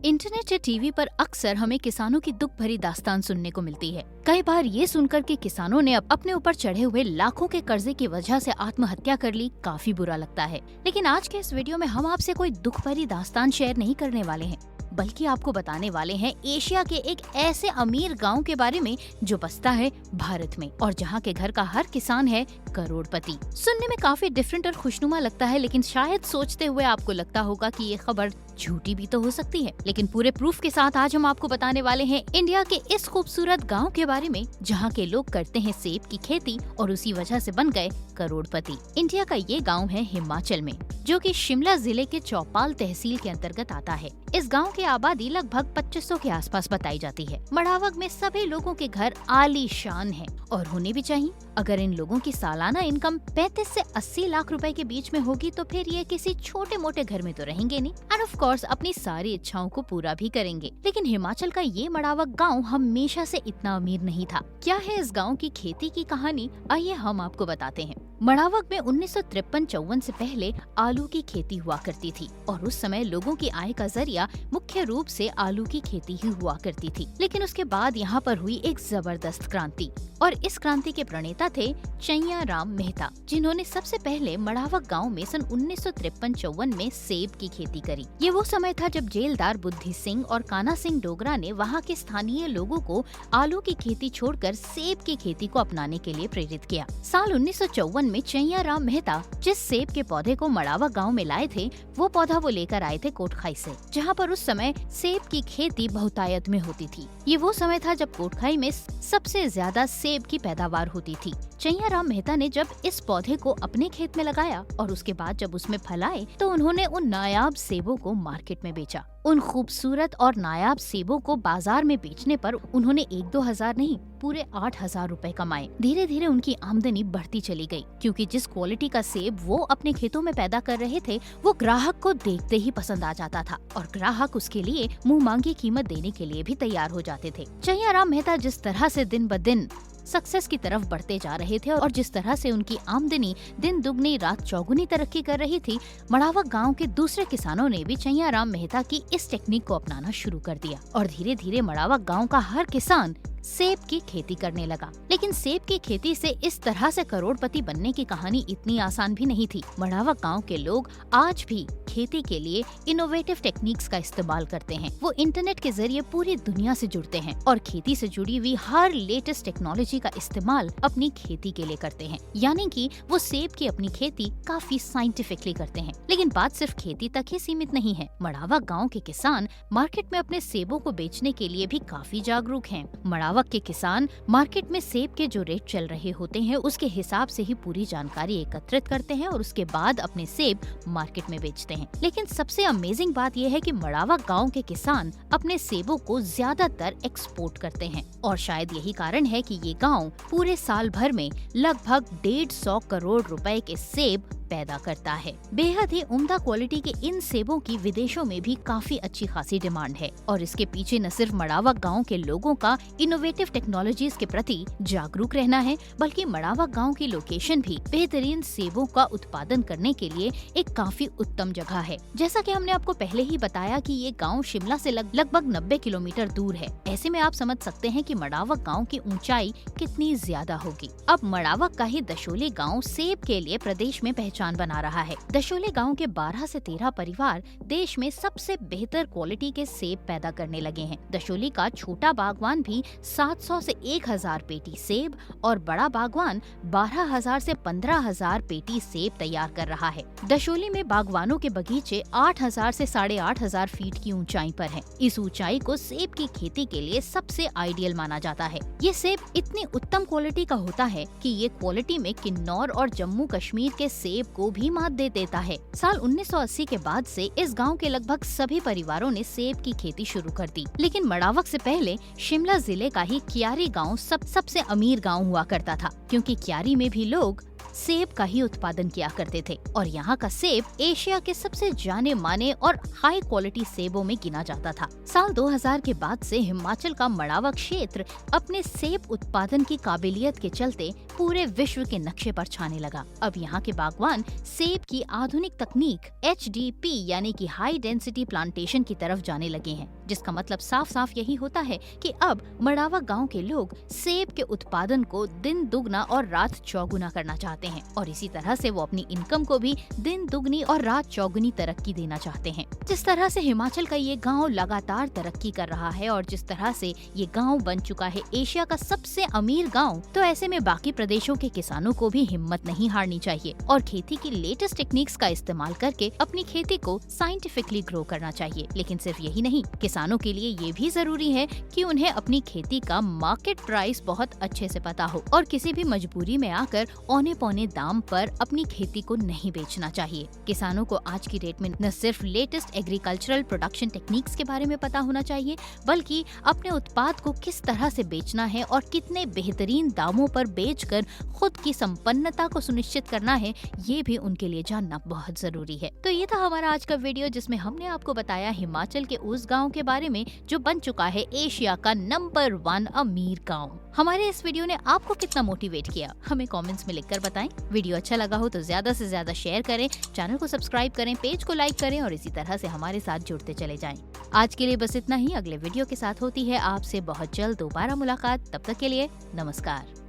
Internet या TV पर अक्सर हमें किसानों की दुख भरी दास्तान सुनने को मिलती है। कई बार ये सुनकर कि किसानों ने अपने ऊपर चढ़े हुए लाखों के कर्जे की वजह से आत्महत्या कर ली, काफी बुरा लगता है। लेकिन आज के इस वीडियो में हम आपसे कोई दुख भरी दास्तान शेयर नहीं करने वाले हैं, बल्कि आपको बताने वाले हैं एशिया के एक ऐसे अमीर गांव के बारे में जो बसता है भारत में और जहां के घर का हर किसान है करोड़पति। सुनने में काफी डिफरेंट और खुशनुमा लगता है, लेकिन शायद सोचते हुए आपको लगता होगा कि ये खबर झूठी भी तो हो सकती है। लेकिन पूरे प्रूफ के साथ आज हम आपको बताने वाले हैं इंडिया के इस खूबसूरत गांव के बारे में जहां के लोग करते हैं सेब की खेती और उसी वजह से बन गए करोड़पति। इंडिया का ये गांव है हिमाचल में, जो कि शिमला जिले के चौपाल तहसील के अंतर्गत आता है। इस गांव की आबादी लगभग 2500 के आसपास बताई जाती है। मड़ावग में सभी लोगों के घर आलीशान है और होने भी चाहिए। अगर इन लोगों की सालाना इनकम 35 से 80 लाख रुपए के बीच में होगी तो फिर ये किसी छोटे मोटे घर में तो रहेंगे नहीं, एंड ऑफ कोर्स अपनी सारी इच्छाओं को पूरा भी करेंगे। लेकिन हिमाचल का ये मड़ावग गांव हमेशा से इतना अमीर नहीं था। क्या है इस गांव की खेती की कहानी, आइए हम आपको बताते हैं। मड़ावग में 1953-54 से पहले आलू की खेती हुआ करती थी और उस समय लोगों की आय का जरिया मुख्य रूप से आलू की खेती ही हुआ करती थी। लेकिन उसके बाद यहाँ पर हुई एक जबरदस्त क्रांति और इस क्रांति के प्रणेता थे चैया राम मेहता, जिन्होंने सबसे पहले मड़ावग गांव में सन 1953-54 में सेब की खेती करी। ये वो समय था जब जेलदार बुद्धि सिंह और कान्हा सिंह डोगरा ने वहाँ के स्थानीय लोगों को आलू की खेती छोड़कर सेब की खेती को अपनाने के लिए प्रेरित किया। साल 1954 में चैया राम मेहता जिस सेब के पौधे को मड़ावग गांव में लाए थे, वो पौधा वो लेकर आए थे कोटखाई से, जहाँ पर उस समय सेब की खेती बहुतायत में होती थी। ये वो समय था जब कोटखाई में सबसे ज्यादा सेब की पैदावार होती थी। चैया राम मेहता ने जब इस पौधे को अपने खेत में लगाया और उसके बाद जब उसमें फल आए तो उन्होंने उन नायाब सेबों को मार्केट में बेचा। उन खूबसूरत और नायाब सेबों को बाजार में बेचने पर उन्होंने 1-2 हजार नहीं, पूरे 8,000 रुपए कमाए। धीरे धीरे उनकी आमदनी बढ़ती चली गई, क्योंकि जिस क्वालिटी का सेब वो अपने खेतों में पैदा कर रहे थे वो ग्राहक को देखते ही पसंद आ जाता था और ग्राहक उसके लिए मुंह मांगी कीमत देने के लिए भी तैयार हो जाते थे। चैया राम मेहता जिस तरह से दिन ब दिन सक्सेस की तरफ बढ़ते जा रहे थे और जिस तरह से उनकी आमदनी दिन दुगनी रात चौगुनी तरक्की कर रही थी, मड़ावग गांव के दूसरे किसानों ने भी चैया राम मेहता की इस टेक्निक को अपनाना शुरू कर दिया और धीरे धीरे मड़ावग गांव का हर किसान सेब की खेती करने लगा। लेकिन सेब की खेती से इस तरह से करोड़पति बनने की कहानी इतनी आसान भी नहीं थी। मड़ावग गांव के लोग आज भी खेती के लिए इनोवेटिव टेक्निक्स का इस्तेमाल करते हैं। वो इंटरनेट के जरिए पूरी दुनिया से जुड़ते हैं और खेती से जुड़ी हुई हर लेटेस्ट टेक्नोलॉजी का इस्तेमाल अपनी खेती के लिए करते हैं। यानी कि वो सेब की अपनी खेती काफी साइंटिफिकली करते हैं। लेकिन बात सिर्फ खेती तक ही सीमित नहीं है। मड़ावग गाँव के किसान मार्केट में अपने सेबों को बेचने के लिए भी काफी जागरूक हैं। मड़ावग के किसान मार्केट में सेब के जो रेट चल रहे होते हैं उसके हिसाब से ही पूरी जानकारी एकत्रित करते हैं और उसके बाद अपने सेब मार्केट में बेचते हैं। लेकिन सबसे अमेजिंग बात यह है कि मड़ावग गांव के किसान अपने सेबों को ज्यादातर एक्सपोर्ट करते हैं और शायद यही कारण है कि ये गांव पूरे साल भर में लगभग 150 करोड़ रुपए के सेब पैदा करता है। बेहद ही उम्दा क्वालिटी के इन सेबों की विदेशों में भी काफी अच्छी खासी डिमांड है और इसके पीछे न सिर्फ मड़ावग गांव के लोगों का इनोवेटिव टेक्नोलॉजीज के प्रति जागरूक रहना है, बल्कि मड़ावग गांव की लोकेशन भी बेहतरीन सेबों का उत्पादन करने के लिए एक काफी उत्तम जगह है। जैसा कि हमने आपको पहले ही बताया कि ये गाँव शिमला से लगभग 90 किलोमीटर दूर है। ऐसे में आप समझ सकते हैं कि मड़ावग गाँव की ऊंचाई कितनी ज्यादा होगी। अब मड़ावग का ही दशोली गाँव सेब के लिए प्रदेश में पहचान बना रहा है। दशोली गांव के 12 से 13 परिवार देश में सबसे बेहतर क्वालिटी के सेब पैदा करने लगे हैं। दशोली का छोटा बागवान भी 700 से 1000 पेटी सेब और बड़ा बागवान 12,000 से 15,000 पेटी सेब तैयार कर रहा है। दशोली में बागवानों के बगीचे 8,000 से 8,500 फीट की ऊंचाई पर हैं। इस ऊंचाई को सेब की खेती के लिए सबसे आइडियल माना जाता है। ये सेब इतनी उत्तम क्वालिटी का होता है कि ये क्वालिटी में किन्नौर और जम्मू कश्मीर के सेब को भी मात दे देता है। साल 1980 के बाद से इस गांव के लगभग सभी परिवारों ने सेब की खेती शुरू कर दी। लेकिन मड़ावग से पहले शिमला जिले का ही क्यारी गांव सबसे अमीर गांव हुआ करता था, क्योंकि क्यारी में भी लोग सेब का ही उत्पादन किया करते थे और यहाँ का सेब एशिया के सबसे जाने माने और हाई क्वालिटी सेबों में गिना जाता था। साल 2000 के बाद से हिमाचल का मड़ावा क्षेत्र अपने सेब उत्पादन की काबिलियत के चलते पूरे विश्व के नक्शे पर छाने लगा। अब यहाँ के बागवान सेब की आधुनिक तकनीक HDP यानी कि हाई डेंसिटी प्लांटेशन की तरफ जाने लगे हैं, जिसका मतलब साफ साफ यही होता है कि अब मड़ावा गांव के लोग सेब के उत्पादन को दिन दुगना और रात चौगुना करना चाहते हैं और इसी तरह से वो अपनी इनकम को भी दिन दुगनी और रात चौगुनी तरक्की देना चाहते हैं। जिस तरह से हिमाचल का ये गांव लगातार तरक्की कर रहा है और जिस तरह से ये गांव बन चुका है एशिया का सबसे अमीर गांव, तो ऐसे में बाकी प्रदेशों के किसानों को भी हिम्मत नहीं हारनी चाहिए और खेती की लेटेस्ट टेक्निक्स का इस्तेमाल करके अपनी खेती को साइंटिफिकली ग्रो करना चाहिए। लेकिन सिर्फ यही नहीं, किसानों के लिए ये भी जरूरी है कि उन्हें अपनी खेती का मार्केट प्राइस बहुत अच्छे से पता हो और किसी भी मजबूरी में आकर औने पौने दाम पर अपनी खेती को नहीं बेचना चाहिए। किसानों को आज की डेट में न सिर्फ लेटेस्ट एग्रीकल्चरल प्रोडक्शन टेक्निक्स के बारे में पता होना चाहिए, बल्कि अपने उत्पाद को किस तरह से बेचना है और कितने बेहतरीन दामों पर बेचकर खुद की संपन्नता को सुनिश्चित करना है, ये भी उनके लिए जानना बहुत जरूरी है। तो ये था हमारा आज का वीडियो, जिसमें हमने आपको बताया हिमाचल के उस गाँव के बारे में जो बन चुका है एशिया का नंबर 1 अमीर गाँव। हमारे इस वीडियो ने आपको कितना मोटिवेट किया, हमें कमेंट्स में लिखकर बताएं। वीडियो अच्छा लगा हो तो ज्यादा से ज्यादा शेयर करें, चैनल को सब्सक्राइब करें, पेज को लाइक करें और इसी तरह से हमारे साथ जुड़ते चले जाएं। आज के लिए बस इतना ही। अगले वीडियो के साथ होती है आपसे बहुत जल्द दोबारा मुलाकात। तब तक के लिए नमस्कार।